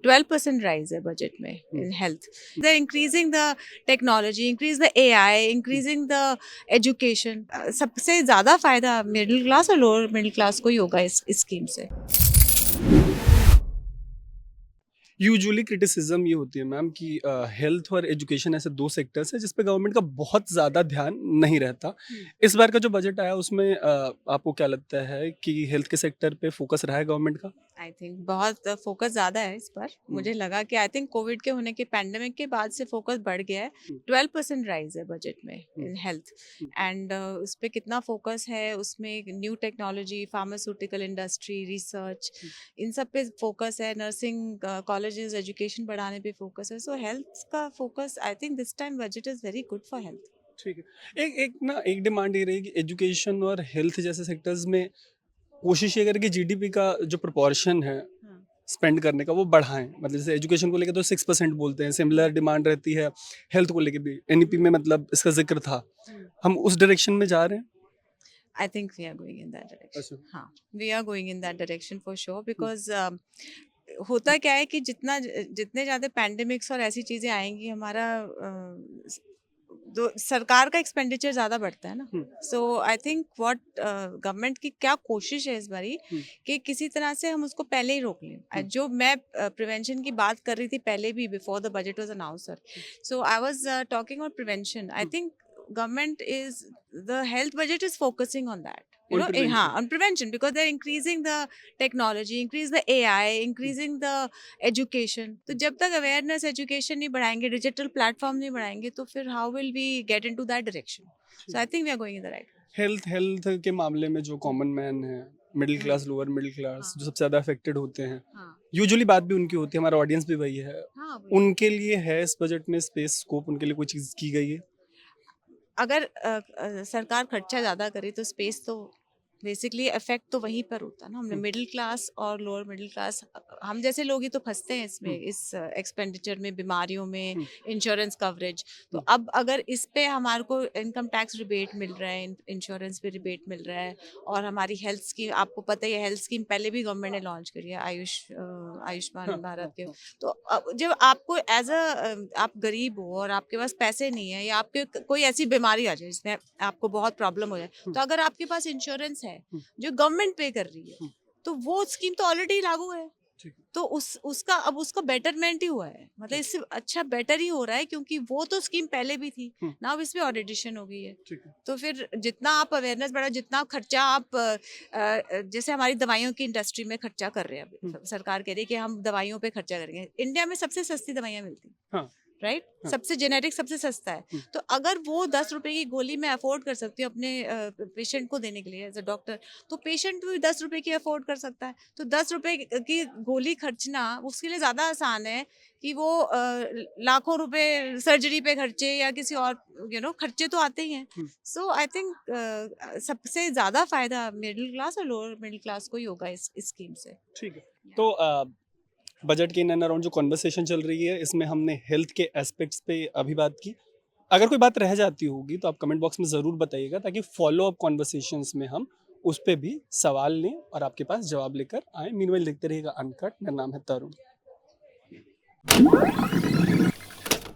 12% rise है budget में in health. They're increasing the technology, increase the AI, increasing the education. सबसे ज़्यादा फायदा मिडिल क्लास और लोअर मिडिल क्लास को ही होगा इस स्कीम से. यूजुअली क्रिटिसिज्म ये होती है मैम कि हेल्थ और एजुकेशन ऐसे दो सेक्टर्स हैं जिस पे गवर्नमेंट का बहुत ज़्यादा ध्यान नहीं रहता. इस बार का जो बजट आया उसमें आपको क्या लगता है कि हेल्थ के सेक्टर पे फोकस रहा है गवर्नमेंट का? आई थिंक बहुत फोकस ज़्यादा है इस पर. मुझे लगा कि आई थिंक कोविड के होने के पैंडेमिक के बाद से फोकस बढ़ गया है. 12% राइज है बजट में इन हेल्थ. एंड उस पर कितना फोकस है, उसमें new technology, pharmaceutical industry, research, इन सब पे फोकस है. नर्सिंग कॉलेजेस, एजुकेशन बढ़ाने पे फोकस है. सो हेल्थ का focus, I think this time budget is very good for health. ठीक है. एक डिमांड ये रही कि एजुकेशन और हेल्थ जैसे सेक्टर्स में कोशिश ये करें कि जीडीपी का जो प्रोपोर्शन है स्पेंड करने का वो बढ़ाएं. मतलब जैसे एजुकेशन को लेकर तो 6% बोलते हैं, सिमिलर डिमांड रहती है हेल्थ को लेकर भी. एनईपी में मतलब इसका जिक्र था. हम उस डायरेक्शन में जा रहे हैं. I think we are going in that direction. अच्छा. हाँ, we are going in that direction for sure because होता क्या है कि जितने ज़्यादा पैंडेमिक्स और ऐसी चीज़ें आएंगी, हमारा सरकार का एक्सपेंडिचर ज़्यादा बढ़ता है ना. सो आई थिंक व्हाट गवर्नमेंट की क्या कोशिश है इस बारी कि किसी तरह से हम उसको पहले ही रोक लें. जो मैं प्रिवेंशन की बात कर रही थी पहले भी, before the budget was announcer. So I was talking on prevention. I think government is, the health budget is focusing on that, you On know. prevention. On prevention, because they're increasing the technology, increase the AI, increasing the education. तो जब तक awareness education नहीं बढ़ाएंगे, digital platform नहीं बढ़ाएंगे, तो फिर how will we get into that direction? So I think we are going in the right. Health के मामले में जो कॉमन मैन है, middle class, lower middle class, जो सबसे ज्यादा अफेक्टेड होते हैं, यूजुअली बात भी उनकी होती है. हमारा ऑडियंस भी वही है. उनके लिए है इस बजट में स्पेस, स्कोप उनके लिए कोई चीज की गई है? अगर सरकार खर्चा ज़्यादा करे तो स्पेस तो बेसिकली इफेक्ट तो वहीं पर होता है ना. हमने मिडिल क्लास और लोअर मिडिल क्लास, हम जैसे लोग ही तो फंसते हैं इसमें, इस एक्सपेंडिचर में, बीमारियों में, इंश्योरेंस कवरेज. तो अब अगर इस पे हमारे को इनकम टैक्स रिबेट मिल रहा है, इंश्योरेंस पे रिबेट मिल रहा है, और हमारी हेल्थ स्कीम, आपको पता ही है हेल्थ स्कीम पहले भी गवर्नमेंट ने लॉन्च करी है, आयुष्मान भारत के. तो अब जब आपको एज आप गरीब हो और आपके पास पैसे नहीं है, या आपके कोई ऐसी बीमारी आ जाए जिसमें आपको बहुत प्रॉब्लम हो जाए, तो अगर आपके पास इंश्योरेंस है जो गवर्नमेंट पे कर रही है, तो वो स्कीम तो ऑलरेडी लागू है. तो उसका बेटरमेंट ही हुआ है, मतलब इससे अच्छा बेटर ही हो रहा है, क्योंकि वो तो स्कीम पहले भी थी ना, अब इसमें और एडिशन हो गई है. तो फिर जितना आप अवेयरनेस बढ़ा, जितना खर्चा आप जैसे हमारी दवाइयों की इंडस्ट्री में खर्चा कर रहे हैं, सरकार कह रही है कि हम दवाइयों पे खर्चा करेंगे. इंडिया में सबसे सस्ती दवाइयाँ मिलती हैं, राइट. सबसे जेनेरिक, सबसे सस्ता है. तो अगर वो 10 रुपए की गोली मैं अफोर्ड कर सकती हूँ अपने पेशेंट को देने के लिए एज अ डॉक्टर, तो पेशेंट भी 10 रुपए की अफोर्ड कर सकता है. तो 10 रुपए की गोली खर्चना उसके लिए ज़्यादा आसान है कि वो लाखों रुपए सर्जरी पे खर्चे, या किसी और खर्चे तो आते ही हैं. सो आई थिंक सबसे ज़्यादा फायदा मिडिल क्लास और लोअर मिडिल क्लास को ही होगा इस स्कीम से. ठीक है. तो बजट के इन एंड अराउंड जो कॉन्वर्सेशन चल रही है, इसमें हमने हेल्थ के एस्पेक्ट्स पे अभी बात की. अगर कोई बात रह जाती होगी तो आप कमेंट बॉक्स में ज़रूर बताइएगा, ताकि फॉलो अप कॉन्वर्सेशंस में हम उस पर भी सवाल लें और आपके पास जवाब लेकर आए. मीनवाइल देखते रहिएगा अनकट. मेरा नाम है तरुण.